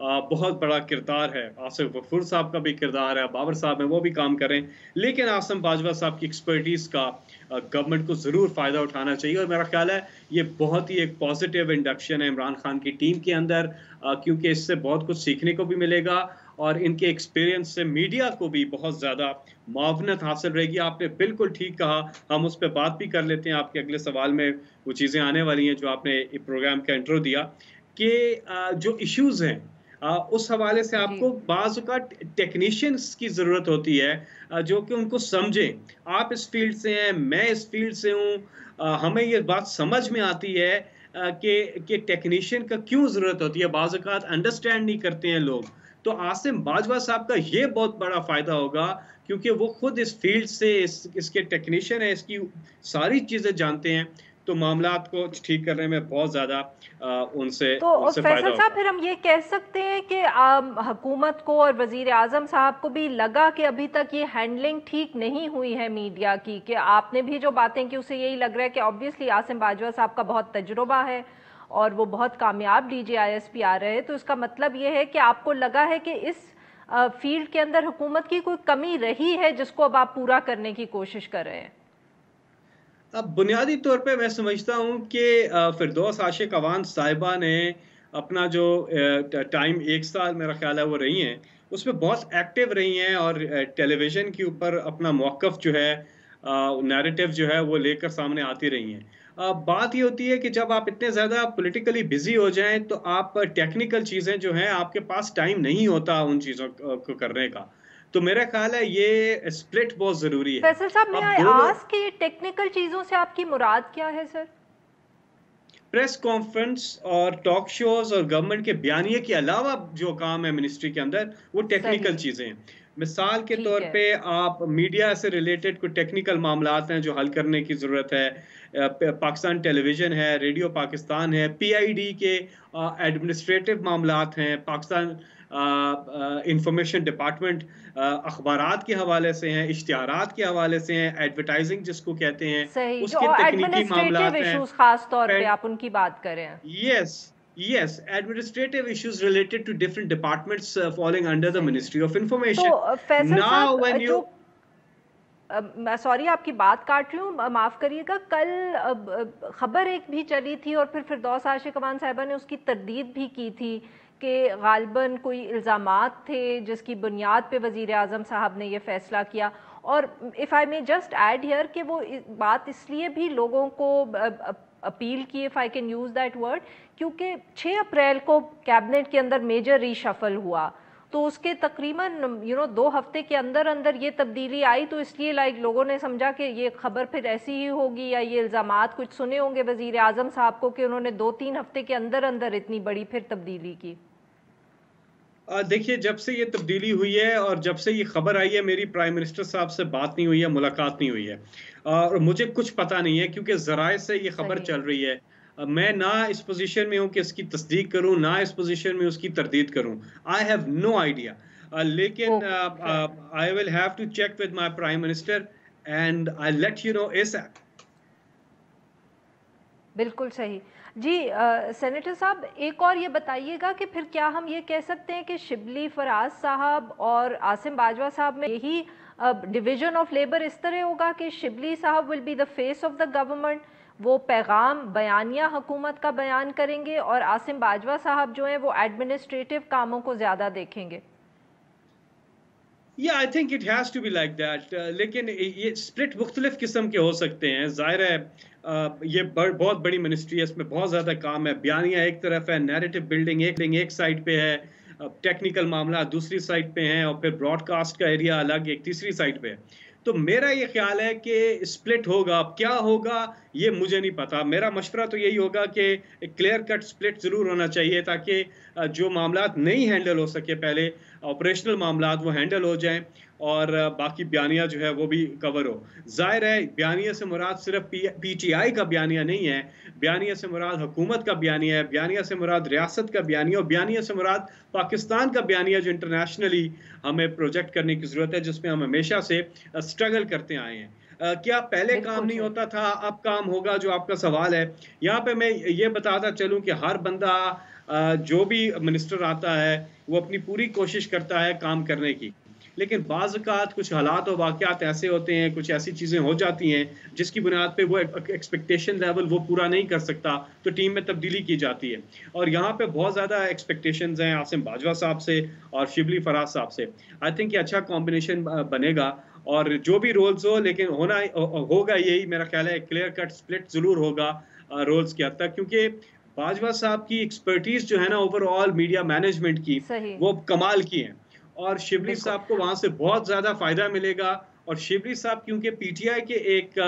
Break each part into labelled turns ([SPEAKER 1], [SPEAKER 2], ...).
[SPEAKER 1] بہت بڑا کردار ہے، آصف غفور صاحب کا بھی کردار ہے، بابر صاحب ہیں وہ بھی کام کریں، لیکن عاصم باجوہ صاحب کی ایکسپرٹیز کا گورنمنٹ کو ضرور فائدہ اٹھانا چاہیے، اور میرا خیال ہے یہ بہت ہی ایک پازیٹیو انڈکشن ہے عمران خان کی ٹیم کے اندر، کیونکہ اس سے بہت کچھ سیکھنے کو بھی ملے گا، اور ان کے ایکسپیرینس سے میڈیا کو بھی بہت زیادہ معاونت حاصل رہے گی۔ آپ نے بالکل ٹھیک کہا، ہم اس پہ بات بھی کر لیتے ہیں، آپ کے اگلے سوال میں وہ چیزیں آنے والی ہیں جو آپ نے پروگرام کا انٹرو دیا، کہ جو ایشوز ہیں اس حوالے سے آپ
[SPEAKER 2] جی
[SPEAKER 1] کو بعض اوقات ٹیکنیشینز کی ضرورت ہوتی ہے جو کہ ان کو سمجھیں۔ آپ اس فیلڈ سے ہیں، میں اس فیلڈ سے ہوں، ہمیں یہ بات سمجھ میں آتی ہے کہ ٹیکنیشین کا کیوں ضرورت ہوتی ہے، بعض اوقات انڈرسٹینڈ نہیں کرتے ہیں لوگ۔ تو عاصم باجوہ صاحب کا یہ بہت بڑا فائدہ ہوگا، کیونکہ وہ خود اس فیلڈ سے اس کے ٹیکنیشین ہیں، اس کی ساری چیزیں جانتے ہیں، تو معاملات کو ٹھیک کرنے میں بہت زیادہ ان سے
[SPEAKER 2] تو
[SPEAKER 1] فائدہ
[SPEAKER 2] فیصل صاحب
[SPEAKER 1] ہوگا۔
[SPEAKER 2] پھر ہم یہ کہہ سکتے ہیں کہ حکومت کو اور وزیر اعظم صاحب کو بھی لگا کہ ابھی تک یہ ہینڈلنگ ٹھیک نہیں ہوئی ہے میڈیا کی، کہ آپ نے بھی جو باتیں کی اسے یہی لگ رہا ہے کہ آبویسلی عاصم باجوہ صاحب کا بہت تجربہ ہے اور وہ بہت کامیاب D G I S P آ رہے ہیں، تو اس کا مطلب یہ ہے کہ آپ کو لگا ہے کہ اس فیلڈ کے اندر حکومت کی کوئی کمی رہی ہے جس کو اب آپ پورا کرنے کی کوشش کر رہے ہیں۔
[SPEAKER 1] اب بنیادی طور پہ میں سمجھتا ہوں کہ فردوس عاشق اوان صاحبہ نے اپنا جو ٹائم 1 سال میرا خیال ہے وہ رہی ہیں، اس میں بہت ایکٹیو رہی ہیں، اور ٹیلی ویژن کے اوپر اپنا موقف جو ہے، نیریٹو جو ہے وہ لے کر سامنے آتی رہی ہیں۔ بات یہ ہوتی ہے کہ جب آپ اتنے زیادہ پولیٹیکلی بزی ہو جائیں تو آپ ٹیکنیکل چیزیں جو ہیں آپ کے پاس ٹائم نہیں ہوتا ان چیزوں کو کرنے کا، تو میرا خیال ہے یہ اسپلٹ بہت ضروری ہے۔
[SPEAKER 2] فیصل صاحب میں
[SPEAKER 1] اب دونوں
[SPEAKER 2] آس کہ یہ ٹیکنیکل چیزوں سے آپ کی مراد کیا ہے سر؟
[SPEAKER 1] پریس کانفرنس اور ٹاک شوز اور گورنمنٹ کے بیانیے کے علاوہ جو کام ہے منسٹری کے اندر وہ ٹیکنیکل
[SPEAKER 2] صحیح،
[SPEAKER 1] چیزیں ہیں۔ مثال کے طور
[SPEAKER 2] ٹھیک ہے،
[SPEAKER 1] پہ آپ میڈیا سے ریلیٹڈ کوئی ٹیکنیکل معاملات ہیں جو حل کرنے کی ضرورت ہے، پاکستان ٹیلی ویژن ہے، ریڈیو پاکستان ہے، پی آئی ڈی کے ایڈمنسٹریٹو معاملات ہیں، پاکستان انفارمیشن ڈپارٹمنٹ اخبارات کے حوالے سے ہیں، اشتہارات کے حوالے سے ہیں، ایڈورٹائزنگ جس کو کہتے ہیں
[SPEAKER 2] صحیح،
[SPEAKER 1] اس
[SPEAKER 2] جو
[SPEAKER 1] کے تکنیکی
[SPEAKER 2] ایڈمنسٹریٹو
[SPEAKER 1] معاملات ہیں۔
[SPEAKER 2] ایشوز خاص طور پہ آپ ان کی بات کریں۔
[SPEAKER 1] Yes, administrative issues related to different departments falling under the
[SPEAKER 2] صحیح،
[SPEAKER 1] Ministry of Information.
[SPEAKER 2] تو فیصل
[SPEAKER 1] Now,
[SPEAKER 2] صاحب
[SPEAKER 1] when
[SPEAKER 2] جو
[SPEAKER 1] you
[SPEAKER 2] میں سوری آپ کی بات کاٹ رہی ہوں، معاف کریے گا، کل خبر ایک بھی چلی تھی اور پھر فردوس عاشق اوان صاحبہ نے اس کی تردید بھی کی تھی کہ غالباً کوئی الزامات تھے جس کی بنیاد پہ وزیر اعظم صاحب نے یہ فیصلہ کیا، اور if I may just add here کہ وہ بات اس لیے بھی لوگوں کو اپیل کی، if I can use that word، کیونکہ 6 اپریل کو کیبنٹ کے اندر میجر ری شفل ہوا، تو اس کے تقریباً 2 ہفتے کے اندر اندر یہ تبدیلی آئی، تو اس لیے لوگوں نے سمجھا کہ یہ خبر پھر ایسی ہی ہوگی، یا یہ الزامات کچھ سنے ہوں گے وزیر اعظم صاحب کو کہ انہوں نے 2-3 ہفتے کے اندر اندر اتنی بڑی پھر تبدیلی کی۔
[SPEAKER 1] دیکھیے، جب سے یہ تبدیلی ہوئی ہے اور جب سے یہ خبر آئی ہے، میری پرائم منسٹر صاحب سے بات نہیں ہوئی ہے، ملاقات نہیں ہوئی ہے، اور مجھے کچھ پتہ نہیں ہے کیونکہ ذرائع سے یہ خبر
[SPEAKER 2] صحیح،
[SPEAKER 1] چل رہی ہے۔ میں نہ اس پوزیشن میں ہوں کہ اس کی تصدیق کروں، نہ اس پوزیشن میں اس کی تردید کروں۔ I have no idea. لیکن
[SPEAKER 2] okay,
[SPEAKER 1] I will have to check with my prime minister and I'll let you know ASAP.
[SPEAKER 2] بالکل صحیح۔ جی سینیٹر صاحب، ایک اور یہ بتائیے گا کہ پھر کیا ہم یہ کہہ سکتے ہیں کہ شبلی فراز صاحب اور عاصم باجوہ صاحب میں یہی ڈویژن آف لیبر اس طرح ہوگا کہ شبلی صاحب will be the face of the government, وہ پیغام بیانیہ حکومت کا بیان کریں گے، اور عاصم باجوہ صاحب جو ہیں وہ ایڈمنسٹریٹو کاموں کو زیادہ دیکھیں گے؟
[SPEAKER 1] Yeah, I think it has to be like that. لیکن یہ سپلٹ مختلف قسم کے ہو سکتے ہیں، ظاہر ہے یہ بہت بڑی منسٹری ہے، اس میں بہت زیادہ کام ہے، بیانیہ ایک طرف ہے، نیریٹو بلڈنگ ایک سائڈ پہ ہے، ٹیکنیکل معاملات دوسری سائڈ پہ ہیں، اور پھر براڈ کاسٹ کا ایریا الگ ایک تیسری سائڈ پہ ہے۔ تو میرا یہ خیال ہے کہ سپلٹ ہوگا، اب کیا ہوگا یہ مجھے نہیں پتا، میرا مشورہ تو یہی ہوگا کہ ایک کلیئر کٹ سپلٹ ضرور ہونا چاہیے تاکہ جو معاملات نہیں ہینڈل ہو سکے پہلے، آپریشنل معاملات وہ ہینڈل ہو جائیں، اور باقی بیانیہ جو ہے وہ بھی کور ہو۔ ظاہر ہے بیانیہ سے مراد صرف پی ٹی آئی کا بیانیہ نہیں ہے، بیانیہ سے مراد حکومت کا بیانیہ ہے، بیانیہ سے مراد ریاست کا بیانیہ، اور بیانیہ سے مراد پاکستان کا بیانیہ جو انٹرنیشنلی ہمیں پروجیکٹ کرنے کی ضرورت ہے، جس میں ہم ہمیشہ سے اسٹرگل کرتے آئے ہیں۔ کیا پہلے کام
[SPEAKER 2] بالکل
[SPEAKER 1] نہیں
[SPEAKER 2] صحیح.
[SPEAKER 1] ہوتا تھا، اب کام ہوگا؟ جو آپ کا سوال ہے یہاں پہ میں یہ بتاتا چلوں کہ ہر بندہ جو بھی منسٹر آتا ہے وہ اپنی پوری کوشش کرتا ہے کام کرنے کی، لیکن بعض اوقات کچھ حالات و واقعات ایسے ہوتے ہیں، کچھ ایسی چیزیں ہو جاتی ہیں جس کی بنیاد پہ وہ ایکسپیکٹیشن لیول وہ پورا نہیں کر سکتا، تو ٹیم میں تبدیلی کی جاتی ہے. اور یہاں پہ بہت زیادہ ایکسپیکٹیشنز ہیں عاصم باجوہ صاحب سے اور شبلی فراز صاحب سے. آئی تھنک یہ اچھا کمبینیشن بنے گا، اور جو بھی رولز ہو لیکن ہوگا یہی میرا خیال ہے، کلیئر کٹ سپلٹ ضرور ہوگا رولز کے حد تک، کیونکہ باجوہ صاحب کی ایکسپرٹیز جو ہے نا اوور آل میڈیا مینجمنٹ کی،
[SPEAKER 2] صحیح.
[SPEAKER 1] وہ کمال کی ہیں، اور شبلی
[SPEAKER 2] بالکل.
[SPEAKER 1] صاحب کو وہاں سے بہت زیادہ فائدہ ملے گا. اور شبلی صاحب کیونکہ پی ٹی آئی کے ایک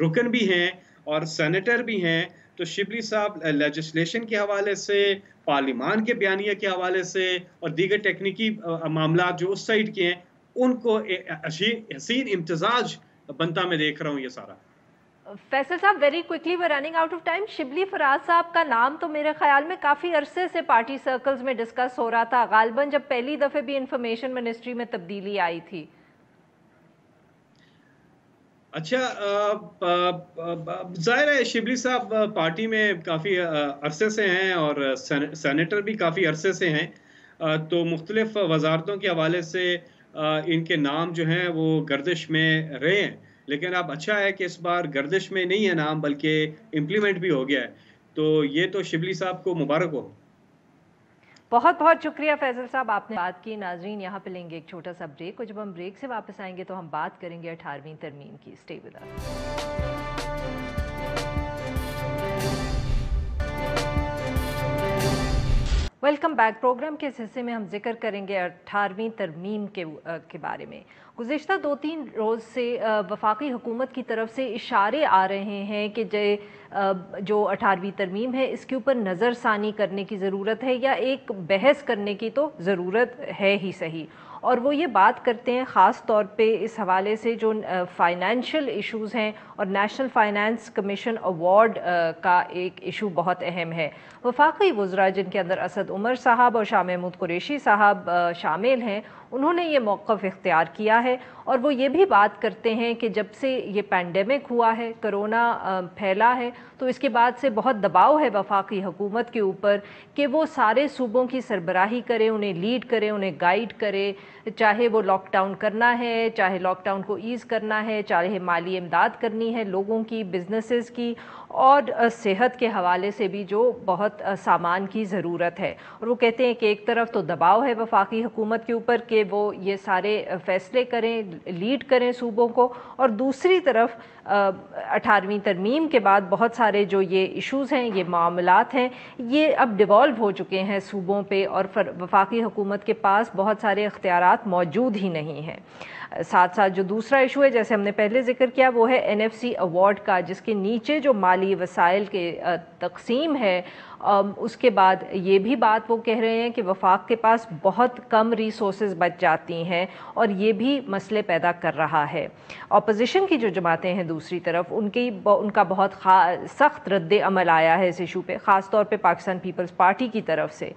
[SPEAKER 1] رکن بھی ہیں اور سینیٹر بھی ہیں، تو شبلی صاحب لیجسلیشن کے حوالے سے، پارلیمان کے بیانیے کے حوالے سے، اور دیگر ٹیکنیکی معاملات جو اس سائڈ کے ہیں، ان کو حسین امتزاج بنتا میں دیکھ رہا ہوں یہ سارا.
[SPEAKER 2] فیصل صاحب very quickly we running out of time. Shibli Faraz صاحب کا نام تو میرے خیال میں کافی عرصے سے پارٹی سرکلز میں ڈسکس ہو رہا تھا، غالباً جب پہلی دفعہ بھی انفارمیشن منسٹری میں تبدیلی آئی تھی.
[SPEAKER 1] اچھا، ظاہر ہے شبلی صاحب پارٹی میں کافی عرصے سے ہیں اور سینیٹر بھی کافی عرصے سے ہیں، تو مختلف وزارتوں کے حوالے سے ان کے نام جو ہیں وہ گردش میں رہے ہیں، لیکن اب اچھا ہے کہ اس بار گردش میں نہیں ہے نام، بلکہ امپلیمنٹ بھی ہو گیا ہے، تو یہ تو شبلی صاحب کو مبارک ہو.
[SPEAKER 2] بہت بہت شکریہ فیصل صاحب، آپ نے بات کی. ناظرین یہاں پہ لیں گے ایک چھوٹا سا بریک، اور جب ہم بریک سے واپس آئیں گے تو ہم بات کریں گے 18ویں ترمیم کی. Stay with us. Welcome back. Programme کے اس حصے میں ہم ذکر کریں گے 18ویں ترمیم کے بارے میں. گزشتہ 2-3 روز سے وفاقی حکومت کی طرف سے اشارے آ رہے ہیں کہ جو 18ویں ترمیم ہے اس کے اوپر نظر ثانی کرنے کی ضرورت ہے، یا ایک بحث کرنے کی تو ضرورت ہے ہی صحیح. اور وہ یہ بات کرتے ہیں خاص طور پہ اس حوالے سے جو فائنینشیل ایشوز ہیں، اور نیشنل فائنانس کمیشن ایوارڈ کا ایک ایشو بہت اہم ہے. وفاقی وزراء جن کے اندر اسد عمر صاحب اور شاہ محمود قریشی صاحب شامل ہیں، انہوں نے یہ موقف اختیار کیا ہے، اور وہ یہ بھی بات کرتے ہیں کہ جب سے یہ پینڈیمک ہوا ہے، کرونا پھیلا ہے، تو اس کے بعد سے بہت دباؤ ہے وفاقی حکومت کے اوپر کہ وہ سارے صوبوں کی سربراہی کرے، انہیں لیڈ کرے، انہیں گائیڈ کرے، چاہے وہ لاک ڈاؤن کرنا ہے، چاہے لاک ڈاؤن کو ایز کرنا ہے، چاہے مالی امداد کرنی ہے لوگوں کی، بزنسز کی، اور صحت کے حوالے سے بھی جو بہت سامان کی ضرورت ہے. اور وہ کہتے ہیں کہ ایک طرف تو دباؤ ہے وفاقی حکومت کے اوپر کہ وہ یہ سارے فیصلے کریں، لیڈ کریں صوبوں کو، اور دوسری طرف 18ویں ترمیم کے بعد بہت سارے جو یہ ایشوز ہیں، یہ معاملات ہیں، یہ اب ڈیوالو ہو چکے ہیں صوبوں پہ، اور وفاقی حکومت کے پاس بہت سارے اختیارات موجود ہی نہیں ہیں. ساتھ ساتھ جو دوسرا ایشو ہے جیسے ہم نے پہلے ذکر کیا، وہ ہے NFC ایوارڈ کا، جس کے نیچے جو مالی وسائل کے تقسیم ہے، اس کے بعد یہ بھی بات وہ کہہ رہے ہیں کہ وفاق کے پاس بہت کم ریسورسز بچ جاتی ہیں، اور یہ بھی مسئلے پیدا کر رہا ہے. اپوزیشن کی جو جماعتیں ہیں دوسری طرف، ان کا بہت سخت رد عمل آیا ہے اس ایشو پہ، خاص طور پہ پاکستان پیپلز پارٹی کی طرف سے.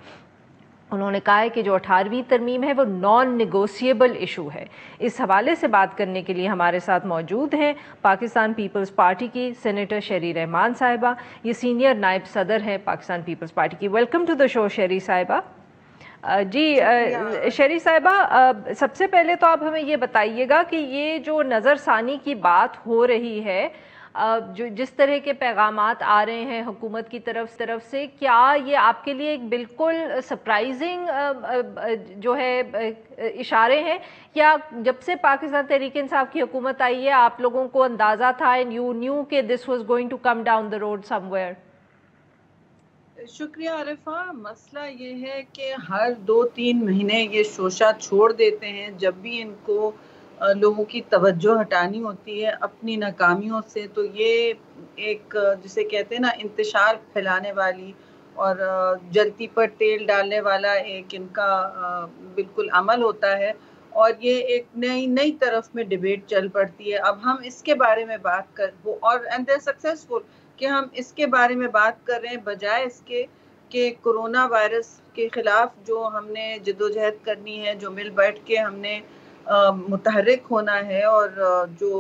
[SPEAKER 2] انہوں نے کہا ہے کہ جو 18ویں ترمیم ہے وہ نان نیگوسیبل ایشو ہے. اس حوالے سے بات کرنے کے لیے ہمارے ساتھ موجود ہیں پاکستان پیپلز پارٹی کی سینیٹر شیری رحمان صاحبہ، یہ سینئر نائب صدر ہیں پاکستان پیپلز پارٹی کی. ویلکم ٹو دا شو شیری صاحبہ. جی شیری صاحبہ، سب سے پہلے تو آپ ہمیں یہ بتائیے گا کہ یہ جو نظر ثانی کی بات ہو رہی ہے، جو جس طرح کے پیغامات آ رہے ہیں حکومت کی طرف سے، کیا یہ آپ کے لیے ایک بالکل سرپرائزنگ جو ہے اشارے ہیں، یا جب سے پاکستان تحریک انصاف کی حکومت آئی ہے آپ لوگوں کو اندازہ تھا اینڈ یو نیو کہ this was going to come down the road somewhere ویئر؟
[SPEAKER 3] شکریہ عارفہ. مسئلہ یہ ہے کہ ہر 2-3 مہینے یہ شوشہ چھوڑ دیتے ہیں جب بھی ان کو لوگوں کی توجہ ہٹانی ہوتی ہے اپنی ناکامیوں سے. تو یہ ایک جسے کہتے ہیں نا انتشار پھیلانے والی اور جلتی پر تیل ڈالنے والا ایک ان کا بالکل عمل ہوتا ہے، اور یہ ایک نئی طرف میں ڈیبیٹ چل پڑتی ہے. اب ہم اس کے بارے میں بات اور اینڈ دے سکسیسفل کہ ہم اس کے بارے میں بات کر رہے ہیں، بجائے اس کے کہ کرونا وائرس کے خلاف جو ہم نے جدوجہد کرنی ہے، جو مل بیٹھ کے ہم نے متحرک ہونا ہے، اور جو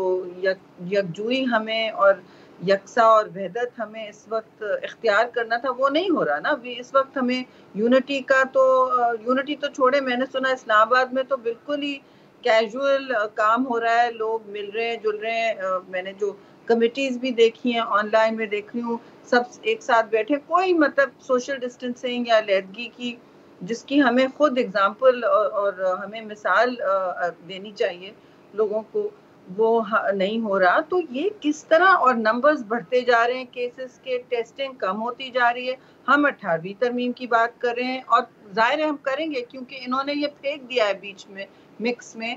[SPEAKER 3] یکجوئی ہمیں اور یکساں اور وحدت ہمیں اس وقت اختیار کرنا تھا وہ نہیں ہو رہا نا. ابھی اس وقت ہمیں یونٹی تو چھوڑے، میں نے سنا اسلام آباد میں تو بالکل ہی کیجول کام ہو رہا ہے، لوگ مل رہے ہیں، جل رہے ہیں. میں نے جو کمیٹیز بھی دیکھی ہیں آن لائن میں دیکھ رہی ہوں، سب ایک ساتھ بیٹھے، کوئی مطلب سوشل ڈسٹینسنگ یا علیحدگی کی جس کی ہمیں خود اگزامپل اور ہمیں مثال دینی چاہیے لوگوں کو، وہ نہیں ہو رہا. تو یہ کس طرح، اور نمبرز بڑھتے جا رہے ہیں کیسز کے، ٹیسٹنگ کم ہوتی جا رہی ہے. ہم 18ویں ترمیم کی بات کر رہے ہیں، اور ظاہر ہے ہم کریں گے کیونکہ انہوں نے یہ پھینک دیا ہے بیچ میں مکس میں،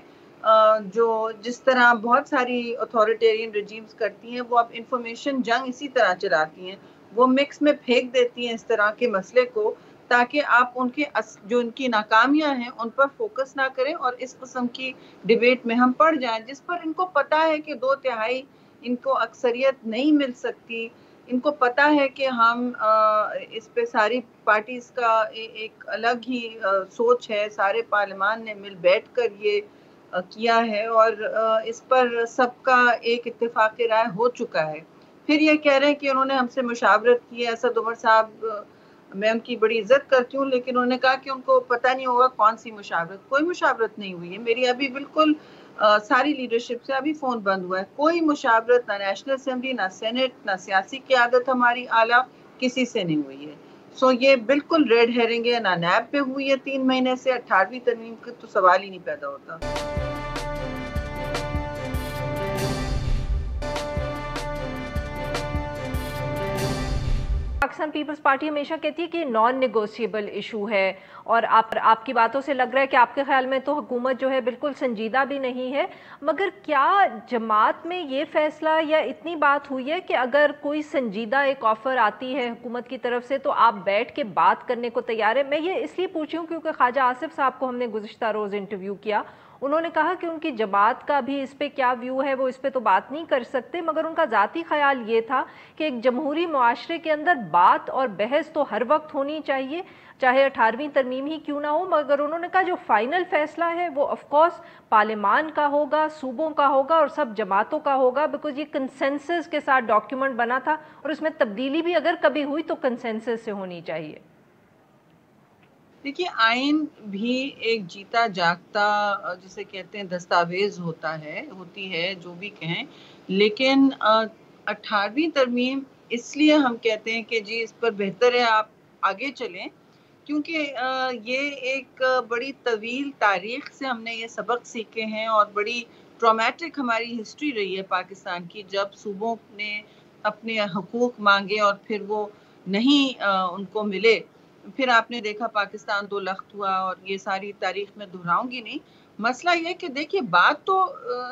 [SPEAKER 3] جو جس طرح بہت ساری اتھارٹیرین رجیمز کرتی ہیں، وہ اب انفارمیشن جنگ اسی طرح چلاتی ہیں، وہ مکس میں پھینک دیتی ہیں اس طرح کے مسئلے کو، تاکہ آپ جو ان کی ناکامیاں ہیں ان پر فوکس نہ کریں اور اس قسم کی ڈیبیٹ میں ہم پڑ جائیں جس پر ان کو پتا ہے کہ 2/3 ان کو اکثریت نہیں مل سکتی. ان کو پتا ہے کہ ہم اس پہ ساری پارٹیز کا ایک الگ ہی سوچ ہے، سارے پارلیمان نے مل بیٹھ کر یہ کیا ہے، اور اس پر سب کا ایک اتفاق رائے ہو چکا ہے. پھر یہ کہہ رہے ہیں کہ انہوں نے ہم سے مشاورت کی ہے. اسد عمر صاحب، میں ان کی بڑی عزت کرتی ہوں، لیکن انہوں نے کہا کہ ان کو پتہ نہیں ہوگا کون سی مشاورت. کوئی مشاورت نہیں ہوئی ہے میری، ابھی بالکل ساری لیڈرشپ سے ابھی فون بند ہوا ہے. کوئی مشاورت نہ نیشنل اسمبلی، نہ سینٹ، نہ سیاسی قیادت ہماری اعلیٰ کسی سے نہیں ہوئی ہے. سو یہ بالکل ریڈ ہیرنگ ہے. نہ نیب پہ ہوئی ہے 3 مہینے سے، 18ویں ترمیم کا تو سوال ہی نہیں پیدا ہوتا.
[SPEAKER 2] پاکستان پیپلز پارٹی ہمیشہ کہتی ہے کہ نان نیگوسیبل ایشو ہے، اور آپ کی باتوں سے لگ رہا ہے کہ آپ کے خیال میں تو حکومت جو ہے بالکل سنجیدہ بھی نہیں ہے. مگر کیا جماعت میں یہ فیصلہ یا اتنی بات ہوئی ہے کہ اگر کوئی سنجیدہ ایک آفر آتی ہے حکومت کی طرف سے تو آپ بیٹھ کے بات کرنے کو تیار ہے؟ میں یہ اس لیے پوچھی ہوں کیونکہ خواجہ آصف صاحب کو ہم نے گزشتہ روز انٹرویو کیا، انہوں نے کہا کہ ان کی جماعت کا بھی اس پہ کیا ویو ہے وہ اس پہ تو بات نہیں کر سکتے، مگر ان کا ذاتی خیال یہ تھا کہ ایک جمہوری معاشرے کے اندر بات اور بحث تو ہر وقت ہونی چاہیے، چاہے 18ویں ترمیم ہی کیوں نہ ہو. مگر انہوں نے کہا جو فائنل فیصلہ ہے وہ آف کورس پارلیمان کا ہوگا، صوبوں کا ہوگا اور سب جماعتوں کا ہوگا، بیکاز یہ کنسنسس کے ساتھ ڈاکیومنٹ بنا تھا اور اس میں تبدیلی بھی اگر کبھی ہوئی تو کنسنسس سے ہونی چاہیے.
[SPEAKER 3] دیکھیے، آئین بھی ایک جیتا جاگتا جسے کہتے ہیں دستاویز ہوتی ہے جو بھی کہیں، لیکن 18ویں ترمیم اس لیے ہم کہتے ہیں کہ جی اس پر بہتر ہے آپ آگے چلیں، کیونکہ یہ ایک بڑی طویل تاریخ سے ہم نے یہ سبق سیکھے ہیں، اور بڑی ٹرامیٹک ہماری ہسٹری رہی ہے پاکستان کی، جب صوبوں نے اپنے حقوق مانگے اور پھر وہ نہیں ان کو ملے. پھر آپ نے دیکھا پاکستان 2 لخت ہوا، اور یہ ساری تاریخ میں دہراؤں گی نہیں. مسئلہ یہ کہ دیکھیے بات تو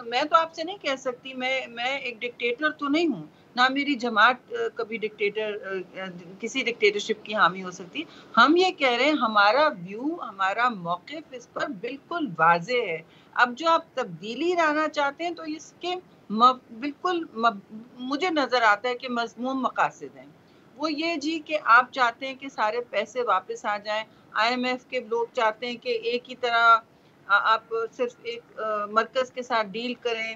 [SPEAKER 3] میں تو آپ سے نہیں کہہ سکتی، میں ایک ڈکٹیٹر تو نہیں ہوں، نہ میری جماعت کبھی کسی ڈکٹیٹرشپ کی حامی ہو سکتی. ہم یہ کہہ رہے ہیں ہمارا ویو، ہمارا موقف اس پر بالکل واضح ہے. اب جو آپ تبدیلی لانا چاہتے ہیں تو اس کے بالکل مجھے نظر آتا ہے کہ مذموم مقاصد ہیں. وہ یہ جی کہ آپ چاہتے ہیں کہ سارے پیسے واپس آ جائیں، IMF کے لوگ چاہتے ہیں کہ ایک ہی طرح آپ صرف ایک مرکز کے ساتھ ڈیل کریں،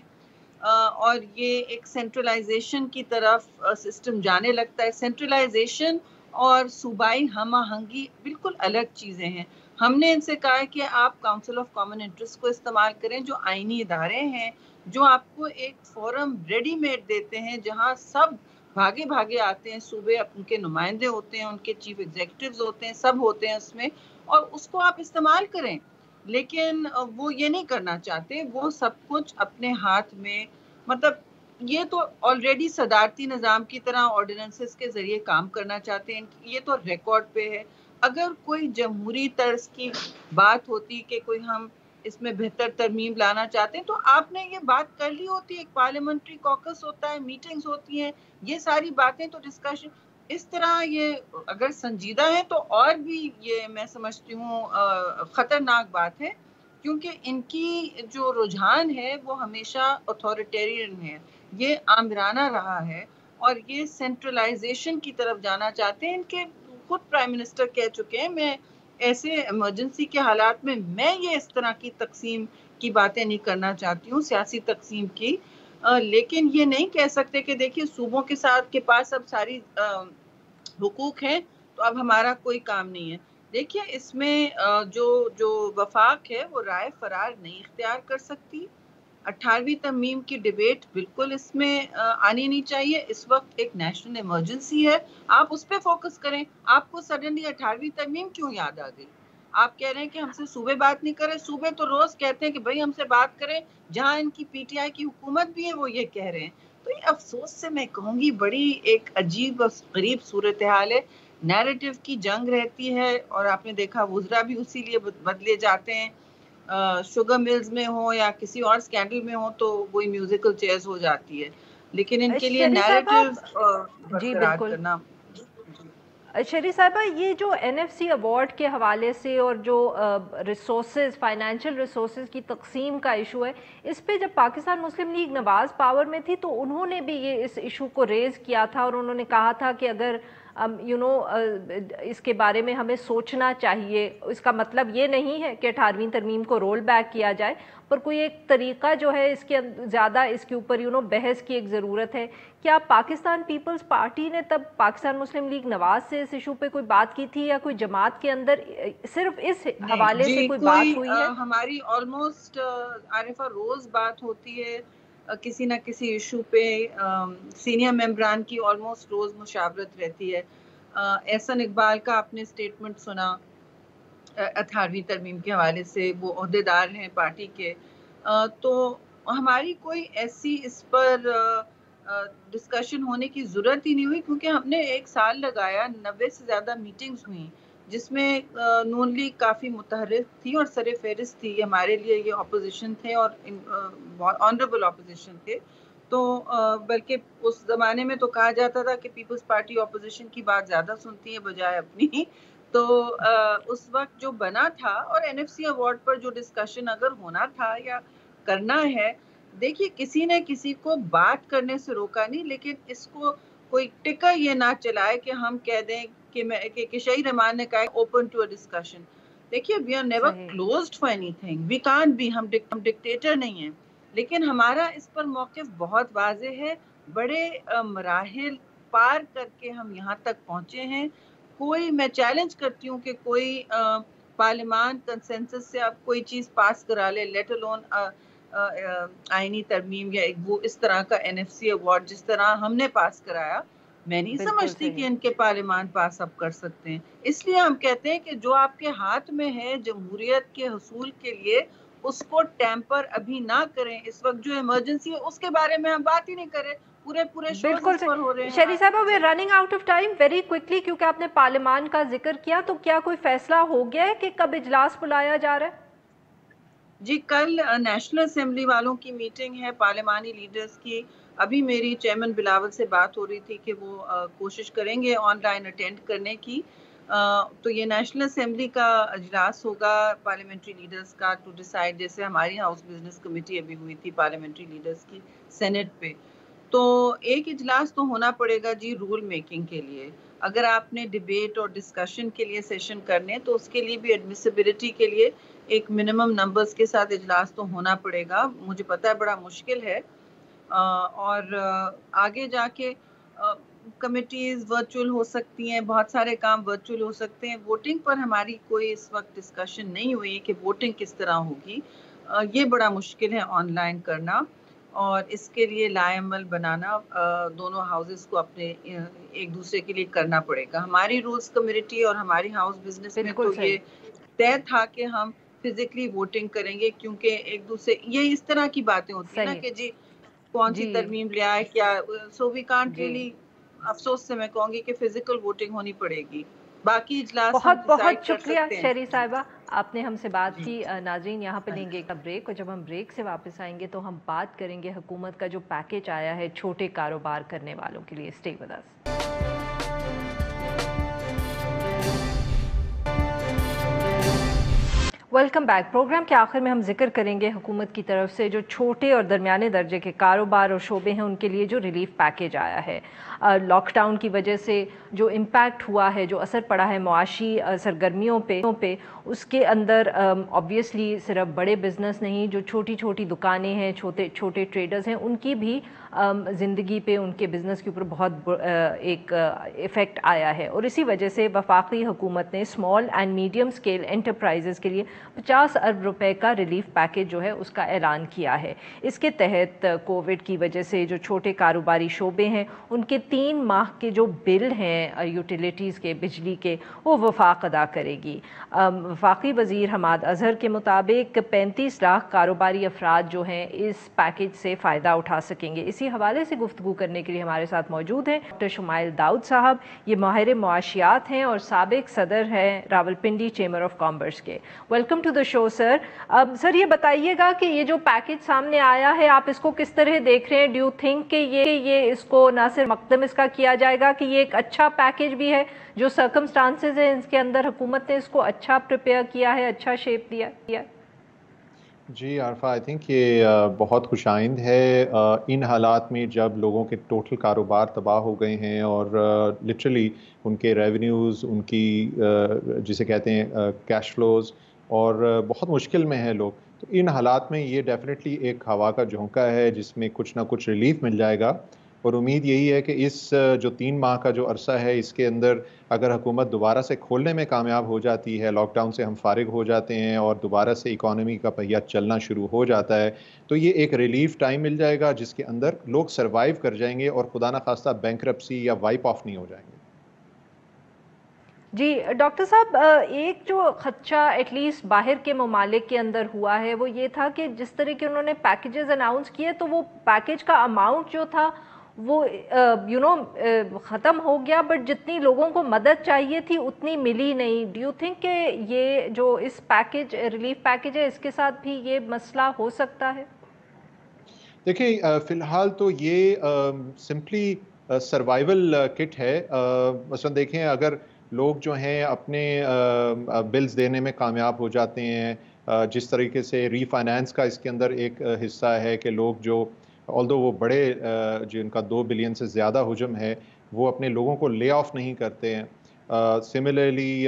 [SPEAKER 3] اور یہ ایک سینٹرلائزیشن کی طرف سسٹم جانے لگتا ہے. سینٹرلائزیشن اور صوبائی ہم آہنگی بالکل الگ چیزیں ہیں. ہم نے ان سے کہا ہے کہ آپ کاؤنسل آف کامن انٹرسٹ کو استعمال کریں، جو آئینی ادارے ہیں جو آپ کو ایک فورم ریڈی میڈ دیتے ہیں جہاں سب بھاگے آتے ہیں، صوبے ان کے نمائندے ہوتے ہیں، ان کے چیف ایگزیکٹوز ہوتے ہیں، سب ہوتے ہیں اس میں، اور اس کو آپ استعمال کریں. لیکن وہ یہ نہیں کرنا چاہتے، وہ سب کچھ اپنے ہاتھ میں، مطلب یہ تو آلریڈی صدارتی نظام کی طرح آرڈیننسز کے ذریعے کام کرنا چاہتے ہیں. یہ تو ریکارڈ پہ ہے. اگر کوئی جمہوری طرز کی بات ہوتی کہ کوئی ہم اس میں بہتر ترمیم لانا چاہتے ہیں تو آپ نے یہ بات کر لی ہوتی. ایک پارلیمنٹری کوکس ہوتا ہے، میٹنگز ہوتی ہیں، یہ ساری باتیں تو ڈسکشن. اس طرح یہ اگر سنجیدہ ہے تو اور بھی یہ میں سمجھتی ہوں خطرناک بات ہے، کیونکہ ان کی جو رجحان ہے وہ ہمیشہ اتھارٹیرین ہے، یہ آمرانہ رہا ہے، اور یہ سینٹرلائزیشن کی طرف جانا چاہتے ہیں. ان کے خود پرائم منسٹر کہہ چکے ہیں میں ایسے ایمرجنسی کے حالات میں یہ اس طرح کی تقسیم کی باتیں نہیں کرنا چاہتی ہوں سیاسی تقسیم کی، لیکن یہ نہیں کہہ سکتے کہ دیکھیے صوبوں کے پاس اب ساری حقوق ہیں تو اب ہمارا کوئی کام نہیں ہے۔ دیکھیے اس میں جو وفاق ہے وہ رائے فرار نہیں اختیار کر سکتی۔ 18ویں ترمیم کی ڈیبیٹ بالکل اس میں آنی نہیں چاہیے۔ اس وقت ایک نیشنل ایمرجنسی ہے، آپ اس پہ فوکس کریں۔ آپ کو سڈنلی 18ویں ترمیم کیوں یاد آ گئی؟ آپ کہہ رہے ہیں کہ ہم سے صوبے بات نہیں کریں، صوبے تو روز کہتے ہیں کہ بھائی ہم سے بات کریں، جہاں ان کی پی ٹی آئی کی حکومت بھی ہے وہ یہ کہہ رہے ہیں۔ تو یہ افسوس سے میں کہوں گی بڑی ایک عجیب اور غریب صورتحال ہے، نیریٹو کی جنگ رہتی ہے، اور آپ نے دیکھا وزراء بھی اسی لیے بدلے جاتے ہیں، شوگر ملز میں ہوں یا کسی اور سکینڈل میں ہوں تو وہی میوزیکل چیئرز ہو جاتی ہے، لیکن ان کے لیے
[SPEAKER 2] شری
[SPEAKER 3] نیریٹو
[SPEAKER 2] صاحبہ جی
[SPEAKER 3] برقرار
[SPEAKER 2] بالکل،
[SPEAKER 3] کرنا۔
[SPEAKER 2] شری صاحبہ یہ جو این ایف سی ایوارڈ کے حوالے سے اور جو ریسورسز فائنینشیل ریسورسز کی تقسیم کا ایشو ہے، اس پہ جب پاکستان مسلم لیگ نواز پاور میں تھی تو انہوں نے بھی یہ اس ایشو کو ریز کیا تھا، اور انہوں نے کہا تھا کہ اگر اس کے بارے میں ہمیں سوچنا چاہیے۔ اس کا مطلب یہ نہیں ہے کہ 18ویں ترمیم کو رول بیک کیا جائے، پر کوئی ایک طریقہ جو ہے اس کے زیادہ اس کے اوپر بحث کی ایک ضرورت ہے۔ کیا پاکستان پیپلز پارٹی نے تب پاکستان مسلم لیگ نواز سے اس ایشو پہ کوئی بات کی تھی، یا کوئی جماعت کے اندر صرف اس حوالے سے کوئی بات ہوئی ہے؟
[SPEAKER 3] ہماری آلموسٹ عارفہ روز بات ہوتی ہے کسی نہ کسی ایشو پہ، سینئر ممبران کی آلموسٹ روز مشاورت رہتی ہے۔ احسن اقبال کا آپ نے اسٹیٹمنٹ سنا 18ویں ترمیم کے حوالے سے، وہ عہدیدار ہیں پارٹی کے، تو ہماری کوئی ایسی اس پر ڈسکشن ہونے کی ضرورت ہی نہیں ہوئی، کیونکہ ہم نے 1 سال لگایا، 90 سے زیادہ میٹنگز ہوئیں جس میں نون لیگ کافی متحرک تھی اور سر فہرست تھی، ہمارے لیے یہ اپوزیشن تھے اور آنریبل اپوزیشن تھے۔ تو بلکہ اس زمانے میں تو کہا جاتا تھا کہ پیپلز پارٹی اپوزیشن کی بات زیادہ سنتی ہے بجائے اپنی۔ تو اس وقت جو بنا تھا، اور این ایف سی ایوارڈ پر جو ڈسکشن اگر ہونا تھا یا کرنا ہے، دیکھیے کسی نے کسی کو بات کرنے سے روکا نہیں، لیکن اس کو کوئی ٹکا یہ نہ چلائے کہ ہم کہہ دیں کہ شہید رحمان نے کہا اوپن ٹو اے ڈسکشن۔ دیکھیے we are never closed for anything, we can't be, ہم ڈکٹیٹر نہیں ہیں، لیکن ہمارا اس پر موقف بہت واضح ہے، بڑے مراحل پار کر کے ہم یہاں تک پہنچے ہیں۔ میں چیلنج کرتی ہوں کہ کوئی پارلیمان کنسنسس سے اب کوئی چیز پاس کرا لے، لیٹ الون آئینی ترمیم یا وہ اس طرح کا این ایف سی ایوارڈ جس طرح ہم نے پاس کرایا، میں نہیں سمجھتی کہ ان کے پارلیمان پاس اب کر سکتے ہیں۔ اس لیے ہم کہتے ہیں کہ جو آپ کے ہاتھ میں ہے جمہوریت کے حصول کے لیے، اس کو ٹیمپر ابھی نہ کریں۔ اس وقت جو ایمرجنسی ہے اس کے بارے میں ہم بات ہی نہیں کریں، پورے شوز اس پر ہو رہے ہیں۔
[SPEAKER 2] شری صاحبہ we are running out of time, very quickly, کیونکہ آپ نے پارلیمان کا ذکر کیا، تو کیا کوئی فیصلہ ہو گیا ہے کہ کب اجلاس بلایا جا رہا ہے؟
[SPEAKER 3] جی کل نیشنل اسمبلی والوں کی میٹنگ ہے، پارلیمانی لیڈرز کی۔ ابھی میری چیئرمین بلاول سے بات ہو رہی تھی کہ وہ کوشش کریں گے آن لائن اٹینڈ کرنے کی۔ تو یہ نیشنل اسمبلی کا اجلاس ہوگا پارلیمنٹری لیڈرز کا ٹو ڈیسائیڈ، جیسے ہماری ہاؤس بزنس کمیٹی ابھی ہوئی تھی پارلیمنٹری لیڈرز کی سینٹ پہ۔ تو ایک اجلاس تو ہونا پڑے گا جی رول میکنگ کے لیے۔ اگر آپ نے ڈیبیٹ اور ڈسکشن کے لیے سیشن کرنے تو اس کے لیے بھی ایڈمیسیبلٹی کے لیے ایک منیمم نمبرز کے ساتھ اجلاس تو ہونا پڑے گا۔ مجھے پتہ ہے بڑا مشکل ہے، اور آگے جا کے کمیٹیز ورچوئل ہو سکتی ہیں، بہت سارے کام ورچوئل ہو سکتے ہیں۔ ووٹنگ پر ہماری کوئی اس وقت ڈسکشن نہیں ہوئی کہ ووٹنگ کس طرح ہوگی، یہ بڑا مشکل ہے آن لائن کرنا، اور اس کے لیے لائے عمل بنانا دونوں ہاؤسز کو اپنے ایک دوسرے کے لیے کرنا پڑے گا۔ ہماری رولز کمیٹی اور ہماری ہاؤس بزنس میں تو یہ طے تھا کہ ہم فزیکلی ووٹنگ کریں گے، کیونکہ ایک دوسرے یہ اس طرح کی باتیں ہوتی ہیں نا کہ جی کون سی ترمیم لے آئے کیا، سو وی کانٹ ریلی، افسوس سے میں کہوں گی کہ فزیکل ووٹنگ ہونی پڑے گی۔ باقی اجلاس
[SPEAKER 2] بہت شکریہ شہری صاحبہ، آپ نے ہم سے بات کی۔ ناظرین یہاں پہ لیں گے ایک بریک، اور جب ہم بریک سے واپس آئیں گے تو ہم بات کریں گے حکومت کا جو پیکیج آیا ہے چھوٹے کاروبار کرنے والوں کے لیے۔ Stay with us. Welcome back. Programme کے آخر میں ہم ذکر کریں گے حکومت کی طرف سے جو چھوٹے اور درمیانے درجے کے کاروبار اور شعبے ہیں ان کے لیے جو ریلیف پیکیج آیا ہے۔ لاک ڈاؤن کی وجہ سے جو امپیکٹ ہوا ہے، جو اثر پڑا ہے معاشی سرگرمیوں پہ، اس کے اندر آبویسلی صرف بڑے بزنس نہیں، جو چھوٹی چھوٹی دکانیں ہیں، چھوٹے ٹریڈرز ہیں، ان کی بھی زندگی پہ، ان کے بزنس کے اوپر بہت ایک ایفیکٹ آیا ہے، اور اسی وجہ سے وفاقی حکومت نے small and medium scale enterprises کے لیے 50 ارب روپے کا ریلیف پیکیج جو ہے اس کا اعلان کیا ہے۔ اس کے تحت کووڈ کی وجہ سے جو چھوٹے کاروباری شعبے ہیں ان کے 3 ماہ کے جو بل ہیں یوٹیلیٹیز کے، بجلی کے، وہ وفاق ادا کرے گی۔ وفاقی وزیر حماد اظہر کے مطابق 35 لاکھ کاروباری افراد جو ہیں اس پیکیج سے فائدہ اٹھا سکیں گے۔ اسی حوالے سے گفتگو کرنے کے لیے ہمارے ساتھ موجود ہیں ڈاکٹر شمائل داؤد صاحب، یہ ماہر معاشیات ہیں اور سابق صدر ہیں راولپنڈی چیمبر آف کامرس کے۔ ویلکم ٹو دا شو سر۔ سر یہ بتائیے گا کہ یہ جو پیکیج سامنے آیا ہے آپ اس کو کس طرح دیکھ رہے ہیں؟ ڈو یو تھنک کہ یہ اس کو نہ صرف مقدم اس کا کیا جائے گا کہ یہ ایک اچھا پیکیج بھی ہے، جو سرکمسٹانسز ہیں اس کے اندر حکومت نے اس کو اچھا پریپیئر کیا ہے، اچھا شیپ دیا؟
[SPEAKER 4] جی عارفہ، آئی تھنک یہ بہت خوش آئند ہے ان حالات میں جب لوگوں کے ٹوٹل کاروبار تباہ ہو گئے ہیں اور لٹرلی ان کے ریونیوز، ان کی جسے کہتے ہیں کیش فلوز، اور بہت مشکل میں ہیں لوگ، تو ان حالات میں یہ ڈیفینیٹلی ایک ہوا کا جھونکا ہے جس میں کچھ نہ کچھ ریلیف مل جائے گا۔ اور امید یہی ہے کہ اس جو 3 ماہ کا جو عرصہ ہے اس کے اندر اگر حکومت دوبارہ سے کھولنے میں کامیاب ہو جاتی ہے، لاک ڈاؤن سے ہم فارغ ہو جاتے ہیں اور دوبارہ سے اکانومی کا پہیہ چلنا شروع ہو جاتا ہے، تو یہ ایک ریلیف ٹائم مل جائے گا جس کے اندر لوگ سروائیو کر جائیں گے اور خدا نخواستہ بینکرپسی یا وائپ آف نہیں ہو جائیں گے۔
[SPEAKER 2] جی ڈاکٹر صاحب، ایک جو خدشہ ایٹ لیسٹ باہر کے ممالک کے اندر ہوا ہے وہ یہ تھا کہ جس طرح کے انہوں نے پیکیجز اناؤنس کیے تو وہ پیکیج کا اماؤنٹ جو تھا وہ ختم ہو گیا، بٹ جتنی لوگوں کو مدد چاہیے تھی اتنی ملی نہیں۔ ڈو یو تھنک کہ یہ جو اس پیکیج ریلیف پیکیج ہے اس کے ساتھ بھی یہ مسئلہ ہو سکتا ہے؟
[SPEAKER 4] دیکھیں فی الحال تو یہ سمپلی سروائیول کٹ ہے۔ مثلا دیکھیں اگر لوگ جو ہیں اپنے بلز دینے میں کامیاب ہو جاتے ہیں، جس طریقے سے ری فائنانس کا اس کے اندر ایک حصہ ہے کہ لوگ جو آلدو وہ بڑے جن کا 2 بلین سے زیادہ حجم ہے وہ اپنے لوگوں کو لے آف نہیں کرتے ہیں۔ سملرلی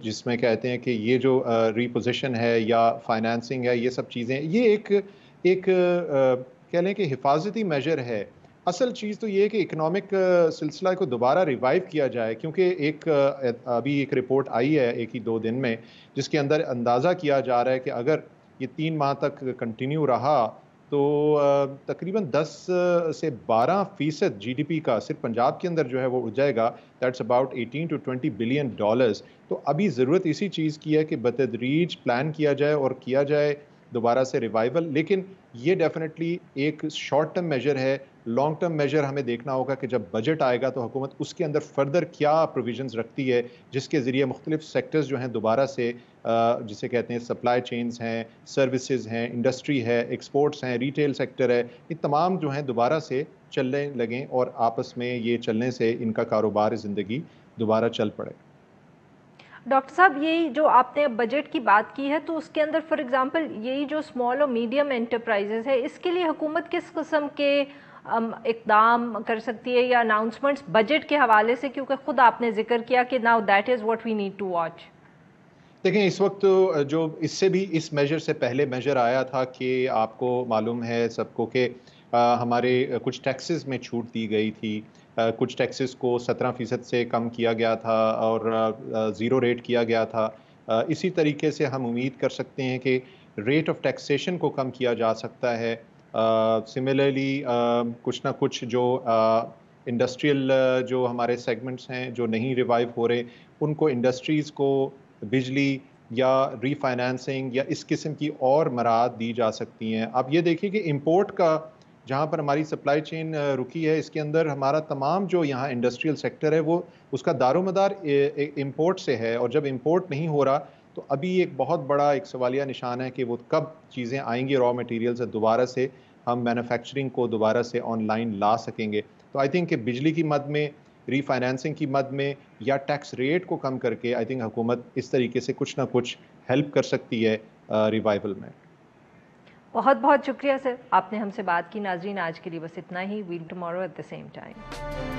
[SPEAKER 4] جس میں کہتے ہیں کہ یہ جو ریپوزیشن ہے یا فائنانسنگ ہے، یہ سب چیزیں یہ ایک کہہ لیں کہ حفاظتی میجر ہے۔ اصل چیز تو یہ ہے کہ اکنامک سلسلہ کو دوبارہ ریوائیو کیا جائے، کیونکہ ابھی ایک رپورٹ آئی ہے 1-2 دن میں جس کے اندر اندازہ کیا جا رہا ہے کہ اگر یہ 3 ماہ تک کنٹینیو رہا تو تقریباً 10 سے 12% جی ڈی پی کا صرف پنجاب کے اندر جو ہے وہ اٹھ جائے گا۔ That's about $18 to $20 billion. تو ابھی ضرورت اسی چیز کی ہے کہ بتدریج پلان کیا جائے اور کیا جائے دوبارہ سے ریوائیول، لیکن یہ ڈیفینیٹلی ایک شارٹ ٹرم میجر ہے۔ لانگ ٹرم میجر ہمیں دیکھنا ہوگا کہ جب بجٹ آئے گا تو حکومت اس کے اندر فردر کیا پروویژنز رکھتی ہے جس کے ذریعے مختلف سیکٹرز جو ہیں دوبارہ سے جسے کہتے ہیں سپلائی چینز ہیں، سروسز ہیں، انڈسٹری ہے، ایکسپورٹس ہیں، ریٹیل سیکٹر ہے، یہ تمام جو ہیں دوبارہ سے چلنے لگیں اور آپس میں یہ چلنے سے ان کا کاروبار زندگی دوبارہ چل پڑے۔
[SPEAKER 2] ڈاکٹر صاحب یہی جو آپ نے بجٹ کی بات کی ہے تو اس کے اندر فار ایگزامپل یہی جو اسمال اور میڈیم انٹرپرائزز ہے اس کے لیے حکومت کس قسم کے اقدام کر سکتی ہے یا اناؤنسمنٹس بجٹ کے حوالے سے، کیونکہ خود آپ نے ذکر کیا کہ now that is what we need to watch?
[SPEAKER 4] دیکھیں اس وقت جو اس سے بھی اس میجر سے پہلے میجر آیا تھا کہ آپ کو معلوم ہے سب کو کہ ہمارے کچھ ٹیکسز میں چھوٹ دی گئی تھی، کچھ ٹیکسز کو 17% سے کم کیا گیا تھا اور 0 ریٹ کیا گیا تھا۔ اسی طریقے سے ہم امید کر سکتے ہیں کہ ریٹ آف ٹیکسیشن کو کم کیا جا سکتا ہے۔ سملرلی کچھ نہ کچھ جو انڈسٹریل جو ہمارے سیگمنٹس ہیں جو نہیں ریوائیو ہو رہے ان کو انڈسٹریز کو بجلی یا ری فائنانسنگ یا اس قسم کی اور مراعات دی جا سکتی ہیں۔ اب یہ دیکھیے کہ امپورٹ کا جہاں پر ہماری سپلائی چین رکی ہے اس کے اندر ہمارا تمام جو یہاں انڈسٹریل سیکٹر ہے وہ اس کا دار و مدار امپورٹ سے ہے، اور جب امپورٹ نہیں ہو رہا تو ابھی ایک بہت بڑا ایک سوالیہ نشان ہے کہ وہ کب چیزیں آئیں گی را مٹیریل سے دوبارہ سے ہم مینوفیکچرنگ کو دوبارہ سے آن لائن لا سکیں گے۔ تو آئی تھنک کہ بجلی کی مد میں، ری فائنانسنگ کی مد میں یا ٹیکس ریٹ کو کم کر کے آئی تھنک حکومت اس طریقے سے کچھ نہ کچھ ہیلپ کر سکتی ہے ریوائیول میں۔
[SPEAKER 2] بہت بہت شکریہ سر، آپ نے ہم سے بات کی. ناظرین آج کے لیے بس اتنا ہی. Well tomorrow at the same time.